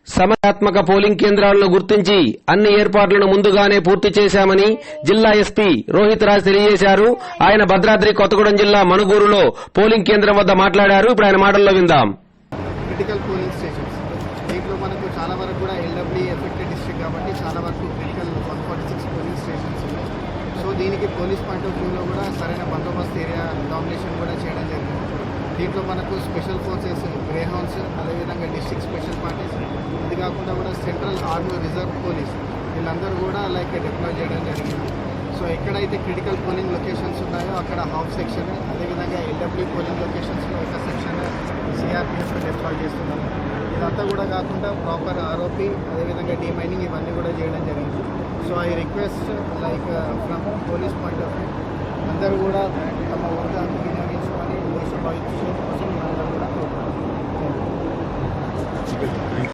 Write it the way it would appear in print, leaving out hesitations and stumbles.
సమయాత్మక polling కేంద్రాలను గుర్తించి అన్ని ఏర్పాట్లను ముందుగానే పూర్తి చేశామని జిల్లా ఎస్పీ రోహిత్ రాజ్ తెలియజేశారు. ఆయన భద్రాద్రి కొత్తగూడెం జిల్లా మణుగూరులో పోలింగ్ కేంద్రం వద్ద మాట్లాడారు. ఇప్పుడు ఆయన మాటల్లో విందాం. క్రిటికల్ పోలింగ్ స్టేషన్స్ దీంట్లో మనకు చాలా వరకు కూడా ఎల్డబ్ల్యూ ఎఫెక్టెడ్ డిస్ట్రిక్ట్ కాబట్టి చాలా వరకు క్రిటికల్ 146 పోలింగ్ స్టేషన్స్ ఉన్నాయి. సో దీనికి పోలీస్ పాయింట్ ఆఫ్ వ్యూలో కూడా సరైన బందోబస్తు ఏరియా డామినేషన్ కూడా చేయడం జరిగింది. దీంట్లో మనకు స్పెషల్ ఫోర్సెస్, గ్రేహౌండ్స్, అదేవిధంగా డిస్ట్రిక్ట్ స్పెషల్ పార్టీస్, ఇది కాకుండా కూడా సెంట్రల్ ఆర్మీ రిజర్వ్ పోలీస్ వీళ్ళందరూ కూడా డిప్లాయ్ చేయడం జరిగింది. సో ఎక్కడైతే క్రిటికల్ పోలింగ్ లొకేషన్స్ ఉన్నాయో అక్కడ హాఫ్ సెక్షన్, అదేవిధంగా ఎల్డబ్ల్యూ పోలింగ్ లొకేషన్స్లో ఒక సెక్షన్ సిఆర్పిఎఫ్ డిప్లాయ్ చేస్తున్నాము. ఇదంతా కూడా కాకుండా ప్రాపర్ ఆర్ఓపి, అదేవిధంగా డీమైనింగ్ ఇవన్నీ కూడా చేయడం జరిగింది. So I request from police point of view అందరూ కూడా తమ వర్గాన్ని వినియోగించుకొని దేశ భవిష్యత్తు కోసం అందరూ కూడా కోరుకుంటున్నాం.